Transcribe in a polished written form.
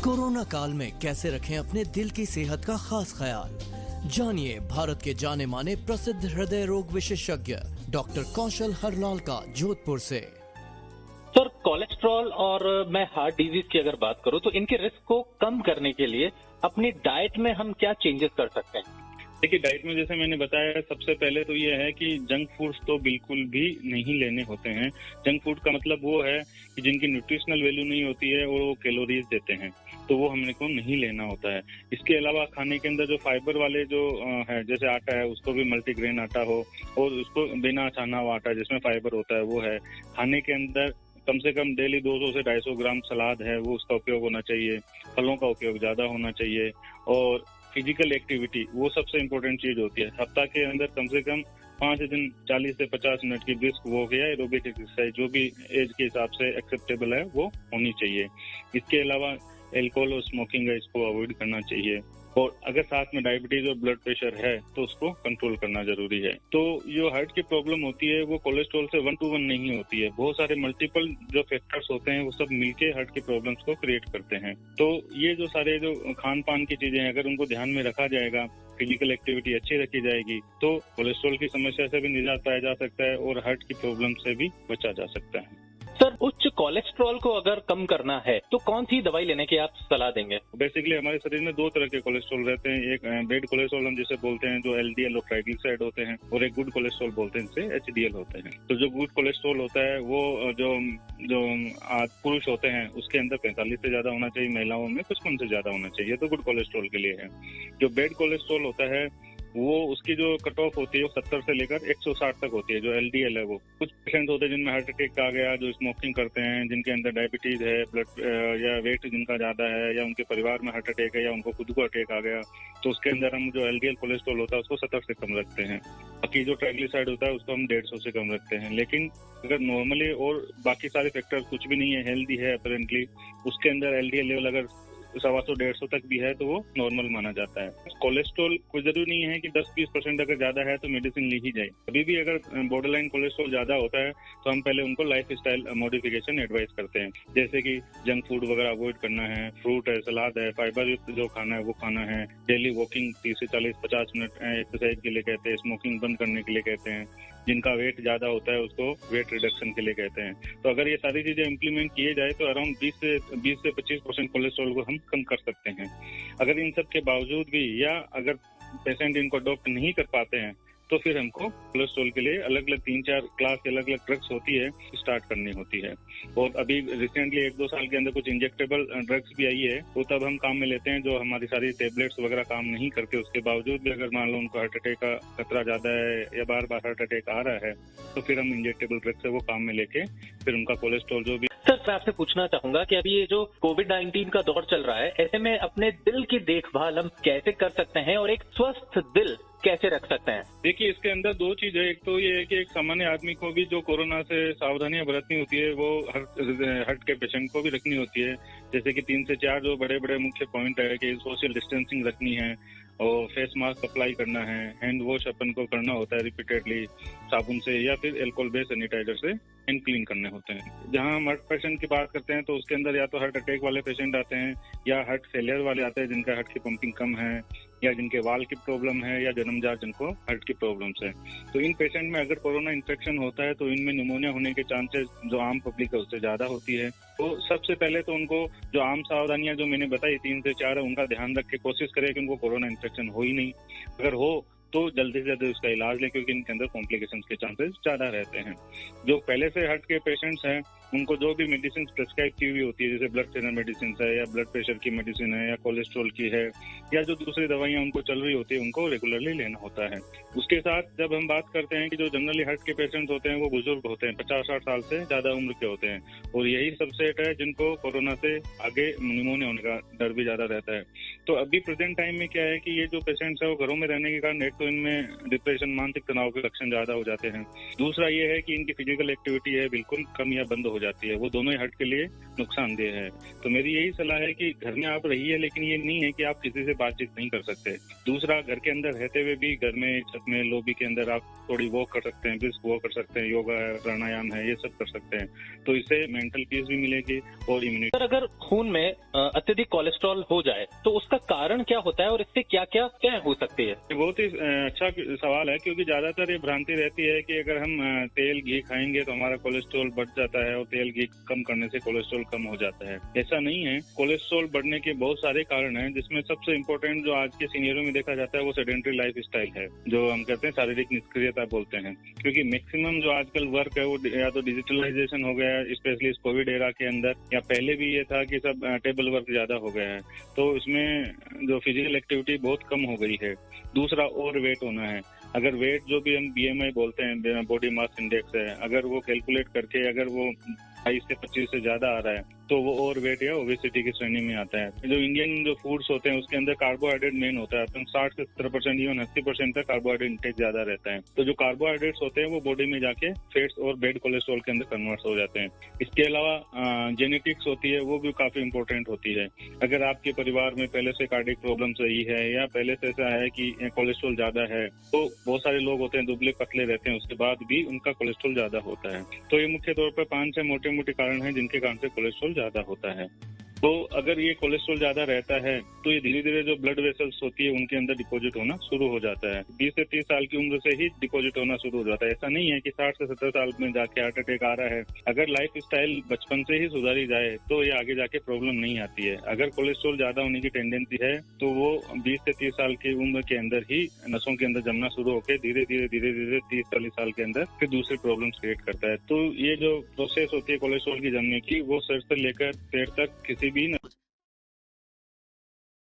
Corona काल में कैसे रखें अपने दिल की सेहत का खास ख्याल। जानिए भारत के जाने माने प्रसिद्ध हृदय रोग विशेषज्ञ डॉक्टर कौशल हरलाल का जोधपुर से। सर, कोलेस्ट्रॉल और मैं हार्ट डिजीज की अगर बात करूं तो इनके रिस्क को कम करने के लिए अपनी डाइट में हम क्या चेंजेस कर सकते हैं? देखिए, डाइट में जैसे मैंने बताया, सबसे पहले तो ये है कि जंक फूड्स तो बिल्कुल भी नहीं लेने होते हैं। जंक फूड का मतलब वो है कि जिनकी न्यूट्रिशनल वैल्यू नहीं होती है और वो कैलोरीज देते हैं, तो वो हमने को नहीं लेना होता है। इसके अलावा खाने के अंदर जो फाइबर वाले जो है, जैसे आटा है, उसको भी मल्टीग्रेन आटा हो और उसको बिना छाना हुआ आटा जिसमें फाइबर होता है वो है। खाने के अंदर कम से कम डेली 200 से 250 ग्राम सलाद है, वो उसका उपयोग होना चाहिए। फलों का उपयोग ज्यादा होना चाहिए और फिजिकल एक्टिविटी वो सबसे इम्पोर्टेंट चीज होती है। सप्ताह के अंदर कम से कम 5 दिन 40 से 50 मिनट की ब्रिस्क वॉक या एरोबिक एक्सरसाइज जो भी एज के हिसाब से एक्सेप्टेबल है वो होनी चाहिए। इसके अलावा एल्कोहल और स्मोकिंग है, इसको अवॉइड करना चाहिए। और अगर साथ में डायबिटीज और ब्लड प्रेशर है तो उसको कंट्रोल करना जरूरी है। तो जो हार्ट की प्रॉब्लम होती है वो कोलेस्ट्रॉल से 1 to 1 नहीं होती है। बहुत सारे मल्टीपल जो फैक्टर्स होते हैं वो सब मिलके हार्ट की प्रॉब्लम्स को क्रिएट करते हैं। तो ये जो सारे जो खान पान की चीजें हैं, अगर उनको ध्यान में रखा जाएगा, फिजिकल एक्टिविटी अच्छी रखी जाएगी, तो कोलेस्ट्रॉल की समस्या से भी निजात पाया जा सकता है और हार्ट की प्रॉब्लम से भी बचा जा सकता है। सर, उच्च कोलेस्ट्रॉल को अगर कम करना है तो कौन सी दवाई लेने की आप सलाह देंगे? बेसिकली हमारे शरीर में 2 तरह के कोलेस्ट्रॉल रहते हैं। एक बैड कोलेस्ट्रॉल हम जिसे बोलते हैं, जो एलडीएल और ट्राइग्लिसराइड होते हैं, और एक गुड कोलेस्ट्रॉल बोलते हैं, जिसे एचडीएल होते हैं। तो जो गुड कोलेस्ट्रॉल होता है वो जो पुरुष होते हैं उसके अंदर 45 से ज्यादा होना चाहिए, महिलाओं में 55 से ज्यादा होना चाहिए, तो गुड कोलेस्ट्रॉल के लिए है। जो बैड कोलेस्ट्रॉल होता है वो उसकी जो कट ऑफ होती है वो 70 से लेकर 160 तक होती है। जो एलडीएल है वो कुछ पेशेंट होते हैं जिनमें हार्ट अटैक आ गया, जो स्मोकिंग करते हैं, जिनके अंदर डायबिटीज है, ब्लड या वेट जिनका ज्यादा है, या उनके परिवार में हार्ट अटैक है, या उनको खुद को अटैक आ गया, तो उसके अंदर हम जो एलडीएल कोलेस्ट्रॉल होता है उसको 70 से कम रखते हैं। बाकी जो ट्राइग्लिसराइड होता है उसको हम 150 से कम रखते हैं। लेकिन अगर नॉर्मली और बाकी सारे फैक्टर कुछ भी नहीं है, हेल्दी है अपेरेंटली, उसके अंदर एलडीएल लेवल अगर 150-150 तक भी है तो वो नॉर्मल माना जाता है। कोलेस्ट्रॉल कोई जरूरी नहीं है कि 10-20% अगर ज्यादा है तो मेडिसिन ली ही जाए। अभी भी अगर बॉर्डरलाइन कोलेस्ट्रॉल ज्यादा होता है तो हम पहले उनको लाइफ स्टाइल मॉडिफिकेशन एडवाइस करते हैं, जैसे कि जंक फूड वगैरह अवॉइड करना है, फ्रूट है, सलाद है, फाइबर युक्त जो खाना है वो खाना है, डेली वॉकिंग 30 से 40-50 मिनट एक्सरसाइज के लिए कहते हैं, स्मोकिंग बंद करने के लिए कहते हैं, जिनका वेट ज्यादा होता है उसको वेट रिडक्शन के लिए कहते हैं। तो अगर ये सारी चीजें इम्प्लीमेंट किए जाए तो अराउंड 20 से 25% कोलेस्ट्रॉल को हम कम कर सकते हैं। अगर इन सब के बावजूद भी या अगर पेशेंट इनको अडॉप्ट नहीं कर पाते हैं तो फिर हमको कोलेस्ट्रॉल के लिए अलग अलग 3-4 क्लास की अलग अलग ड्रग्स होती है, स्टार्ट करनी होती है। और अभी रिसेंटली 1-2 साल के अंदर कुछ इंजेक्टेबल ड्रग्स भी आई है, वो तब हम काम में लेते हैं। जो हमारी सारी टेबलेट्स वगैरह काम नहीं करते, उसके बावजूद भी अगर मान लो उनको हार्ट अटैक का खतरा ज्यादा है या बार बार हार्ट अटैक आ रहा है, तो फिर हम इंजेक्टेबल ड्रग्स है वो काम में लेके फिर उनका कोलेस्ट्रॉल जो भी। सर, मैं आपसे पूछना चाहूंगा कि अभी ये जो कोविड-19 का दौर चल रहा है, ऐसे में अपने दिल की देखभाल हम कैसे कर सकते हैं और एक स्वस्थ दिल कैसे रख सकते हैं? देखिए, इसके अंदर 2 चीज है। एक तो ये है कि एक सामान्य आदमी को भी जो कोरोना से सावधानियां बरतनी होती है वो हार्ट के पेशेंट को भी रखनी होती है। जैसे कि 3 से 4 जो बड़े बड़े मुख्य पॉइंट है कि सोशल डिस्टेंसिंग रखनी है और फेस मास्क अप्लाई करना है, हैंड वॉश अपन को करना होता है रिपीटेडली साबुन से या फिर एल्कोहल बेस्ड सैनिटाइजर से हैंड क्लीन करने होते हैं। जहां हम हार्ट पेशेंट की बात करते हैं तो उसके अंदर या तो हार्ट अटैक वाले पेशेंट आते हैं या हार्ट फेलियर वाले आते हैं जिनका हार्ट की पंपिंग कम है, या जिनके वाल की प्रॉब्लम है, या जन्मजात जिनको हार्ट की प्रॉब्लम्स है। तो इन पेशेंट में अगर कोरोना इन्फेक्शन होता है तो इनमें निमोनिया होने के चांसेस जो आम पब्लिक है उससे ज्यादा होती है। तो सबसे पहले तो उनको जो आम सावधानियां जो मैंने बताई 3 से 4 है, उनका ध्यान रख के कोशिश करें कि उनको कोरोना इन्फेक्शन हो ही नहीं। अगर हो तो जल्दी से जल्दी उसका इलाज लें, क्योंकि इनके अंदर कॉम्प्लिकेशंस के चांसेस ज्यादा रहते हैं। जो पहले से हार्ट के पेशेंट्स हैं उनको जो भी मेडिसिन प्रिस्क्राइब की हुई होती है, जैसे ब्लड थिनर मेडिसिन है या ब्लड प्रेशर की मेडिसिन है या कोलेस्ट्रॉल की है या जो दूसरी दवाइयां उनको चल रही होती है, उनको रेगुलरली लेना होता है। उसके साथ जब हम बात करते हैं कि जो जनरली हार्ट के पेशेंट्स होते हैं वो बुजुर्ग होते हैं, 50-60 साल से ज्यादा उम्र के होते हैं, और यही सबसेट है जिनको कोरोना से आगे निमोनिया होने का डर भी ज्यादा रहता है। तो अभी प्रेजेंट टाइम में क्या है कि ये जो पेशेंट्स है वो घरों में रहने के कारण एक तो इनमें डिप्रेशन, मानसिक तनाव के लक्षण ज्यादा हो जाते हैं। दूसरा ये है कि इनकी फिजिकल एक्टिविटी है बिल्कुल कम या बंद हो जाती है। वो दोनों ही हार्ट के लिए नुकसानदेह है। तो मेरी यही सलाह है कि घर में आप रहिए, लेकिन ये नहीं है कि आप किसी से बातचीत नहीं कर सकते। दूसरा, घर के अंदर रहते हुए भी घर में छत में लॉबी के अंदर आप थोड़ी वॉक कर सकते हैं, ब्रिस्क वॉक कर सकते हैं, योगा है, प्राणायाम है, ये सब कर सकते हैं। तो इससे मेंटल पीस भी मिलेगी और इम्यूनिटी। सर, अगर खून में अत्यधिक कोलेस्ट्रॉल हो जाए तो उसका कारण क्या होता है और इससे क्या क्या तय हो सकती है? बहुत ही अच्छा सवाल है, क्योंकि ज्यादातर ये भ्रांति रहती है कि अगर हम तेल घी खाएंगे तो हमारा कोलेस्ट्रॉल बढ़ जाता है और तेल घी कम करने से कोलेस्ट्रॉल कम हो जाता है। ऐसा नहीं है। कोलेस्ट्रॉल बढ़ने के बहुत सारे कारण हैं, जिसमें सबसे इम्पोर्टेंट जो आज के सीनियरों में देखा जाता है वो सेडेंटरी लाइफ स्टाइल है, जो हम कहते हैं शारीरिक निष्क्रियता बोलते हैं। क्योंकि मैक्सिमम जो आजकल वर्क है वो या तो डिजिटलाइजेशन हो गया है, स्पेशली इस कोविड एरा के अंदर, या पहले भी ये था कि सब टेबल वर्क ज्यादा हो गया है, तो इसमें जो फिजिकल एक्टिविटी बहुत कम हो गई है। दूसरा, ओवर वेट होना है। अगर वेट जो भी हम BMI बोलते हैं, बॉडी मास इंडेक्स है, अगर वो कैलकुलेट करके अगर वो 22 से 25 से ज्यादा आ रहा है तो वो ओवर वेट या ओबेसिटी की श्रेणी में आता है। जो इंडियन जो फूड्स होते हैं उसके अंदर कार्बोहाइड्रेट मेन होता है, तो 60 से 70% इवन 80% तक कार्बोहाइड्रेट इंटेक ज्यादा रहता है। तो जो कार्बोहाइड्रेट्स होते हैं वो बॉडी में जाके फैट्स और बैड कोलेस्ट्रॉल के अंदर कन्वर्ट हो जाते हैं। इसके अलावा जेनेटिक्स होती है, वो भी काफी इंपॉर्टेंट होती है। अगर आपके परिवार में पहले से कार्डियक प्रॉब्लम रही है या पहले से ऐसा है कि कोलेस्ट्रॉल ज्यादा है, तो बहुत सारे लोग होते हैं दुबले पतले रहते हैं, उसके बाद भी उनका कोलेस्ट्रॉल ज्यादा होता है। तो ये मुख्य तौर पर 5 से मोटे मोटे कारण हैं जिनके कारण से कोलेस्ट्रॉल ज्यादा होता है। तो अगर ये कोलेस्ट्रॉल ज्यादा रहता है तो ये धीरे धीरे जो ब्लड वेसल्स होती है उनके अंदर डिपॉजिट होना शुरू हो जाता है। 20 से 30 साल की उम्र से ही डिपॉजिट होना शुरू हो जाता है। ऐसा नहीं है कि 60 से 70 साल में जाके हार्ट अटैक आ रहा है। अगर लाइफ स्टाइल बचपन से ही सुधारी जाए तो ये आगे जाके प्रॉब्लम नहीं आती है। अगर कोलेस्ट्रॉल ज्यादा होने की टेंडेंसी है तो वो 20 से 30 साल की उम्र के अंदर ही नसों के अंदर जमना शुरू होकर धीरे धीरे 30-40 साल के अंदर फिर दूसरे प्रॉब्लम्स क्रिएट करता है। तो ये जो प्रोसेस होती है कोलेस्ट्रॉल की जमने की, वो सर से लेकर पेट तक किसी भी